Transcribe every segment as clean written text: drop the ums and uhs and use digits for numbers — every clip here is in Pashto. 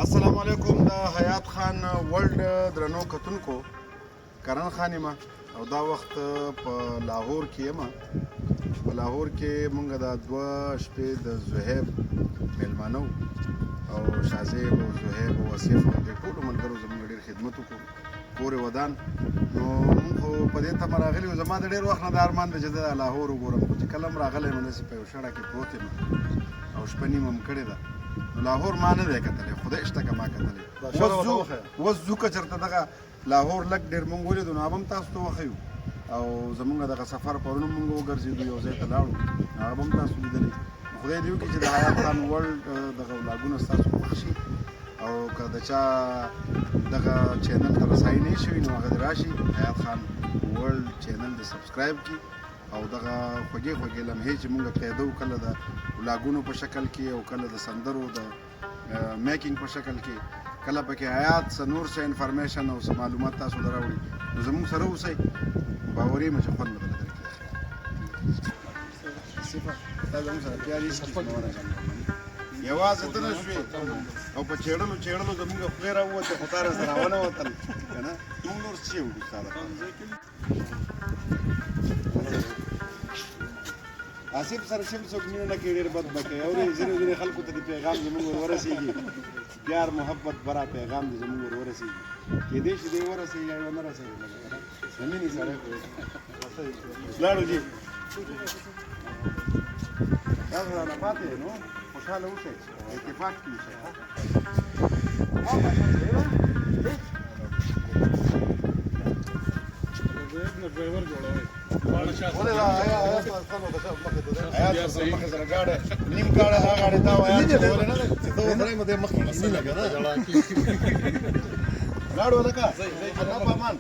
السلام علیکم د حیات خان ورلد درنو کتونکو کرن خان یم او دا وخت په لاهور کې یم. په لاهور کې مونږ دا 2 شپې د زهیب میلمانه او شازیب او زهیب او وصیف او د ټولو ملګرو زموږ ډېر خدمت وکړو کور ودان. نو مونږ خو په دې تمه راغلي وو. زما د ډېر وخت نه دا ارمان دی چې زه لاهور وګورم، خو چې کله هم راغلی یم همداسې په یو شړه کې پروت یم او شپه نیمه م کړې ده. نو لاهور ما نه دی کتلی، خدای شته که ما کتلی. اوس ځو که چېرته دغه لاهور لږ ډېر مونږ ولیدو نو هغه هم تاسو ته وښیو او زمونږ دغه سفر پرون مونږ وګرځېدو، یو ځای ته لاړو، هغه به هم تاسو لیدلی. خدای دې وکړي چې د حیات خان ورلد دغه ولاګونه ستاسو خوښ شي او که د چا دغه چینل ته رسایي نه شوي نو هغه دې راشي حیات خان ورلد چینل دې سبسکرایب کړي او دغه خوږې خوږې لمحې چې مونږ قیدو کله د ولاګونو په شکل کې او کله د سندرو د میکینګ په شکل کې، کله پکې حیات څه نور څه انفارمیشن او څه معلومات تاسو ته راوړي. نو زموږ سره اوسئ، باوري یم چې خوند به درته درکړي. تا زموږ سره پیاري یوازې ته نه شوې او په چېړلو چېړلو زموږ خولې راووتې، خو تا راسره ونه وتل که نه. موږ نور څه یې وکړو ستا لپاره. آصف سره چې څوک مینه نه کوي ډېر بد به کوي. اورې ځینې ځینې خلکو ته د پیغام زموږ ور ورسېږي، پیار محبت برا پیغام دې زموږ ور ورسېږي. کېدای شي دی ورسېږي یا ونه رسېږي، د مینې سړی خو لاړو جي تاسو رانه پاتې نو خوشحاله اوسئ، اتفاق کې اوسئ. ډرایور جوړوئ حیات سره مخې سره ګاډی نیم ګاډی دا ګاډی دا حیات جوړولی نه دی چې ته ودرې مو دې مخکې کښېني لکه نه لاړو هلکه الله په امان.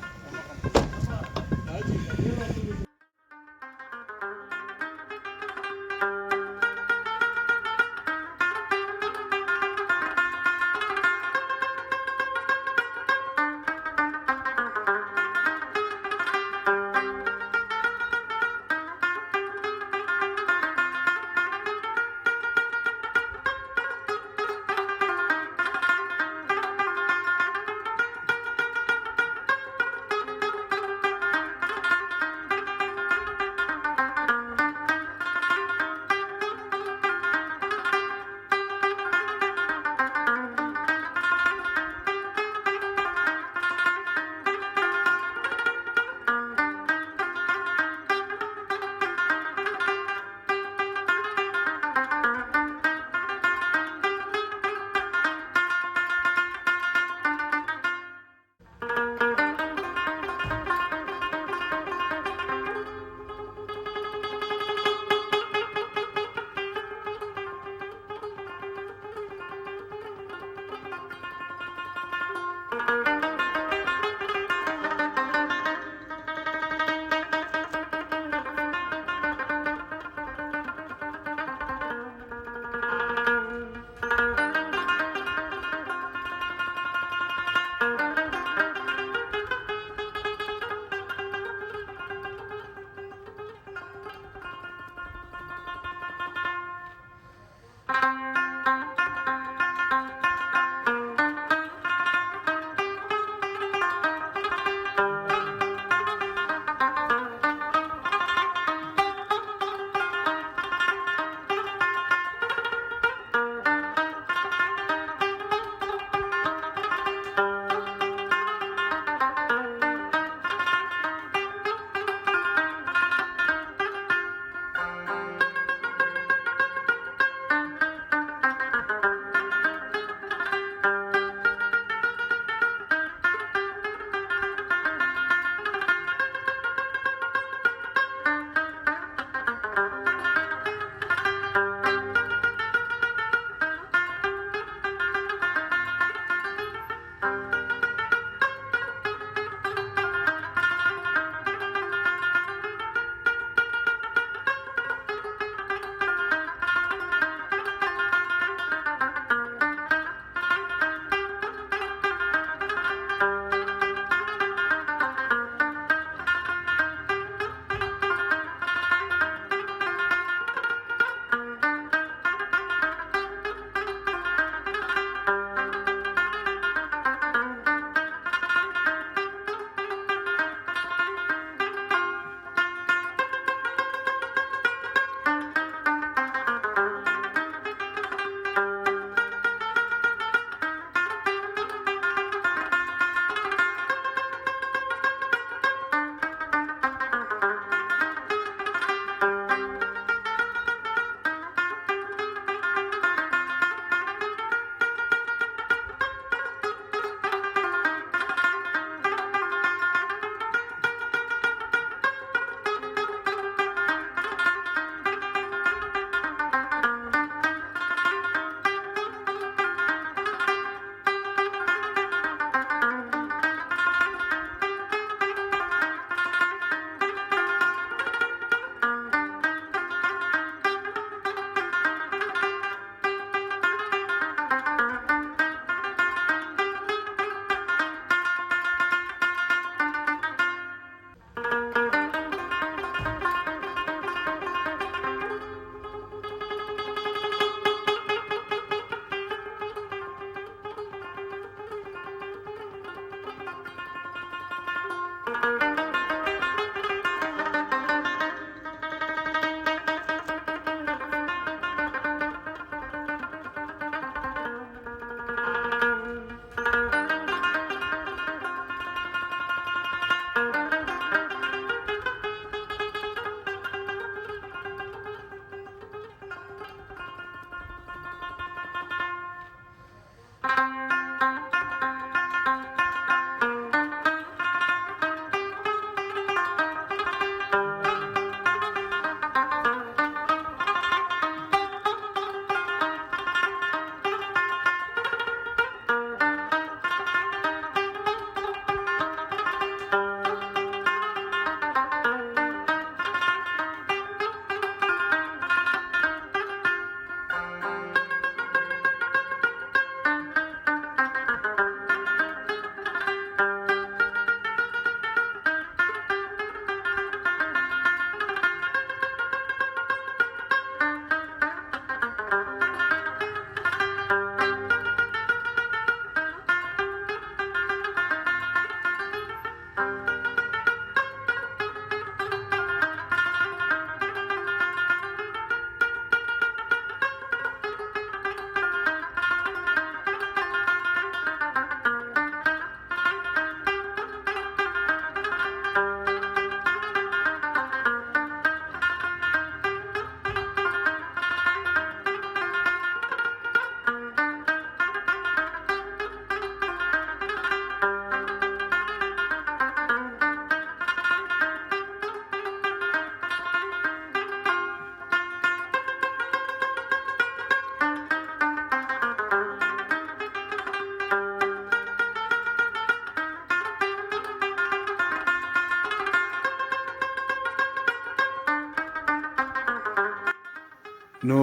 نو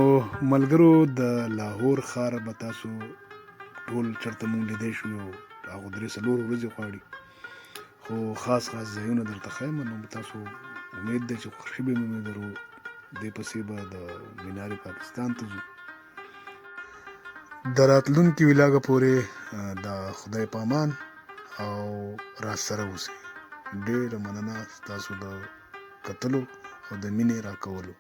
ملګرو د لاهور ښار به تاسو ټول چېرته مونږ لیدی شو، هغه 3-4 ورځې غواړي، خو خاص ځایونه درته ښیم. نو تاسو امید دی چې خوښي به مې درو. دې پسې به د مینار پاکستان ته ځو. د راتلونکي ولاګه پورې د خدای په امان او راسره اوسئ. ډېره مننه ستاسو د کتلو او د مینې راکولو.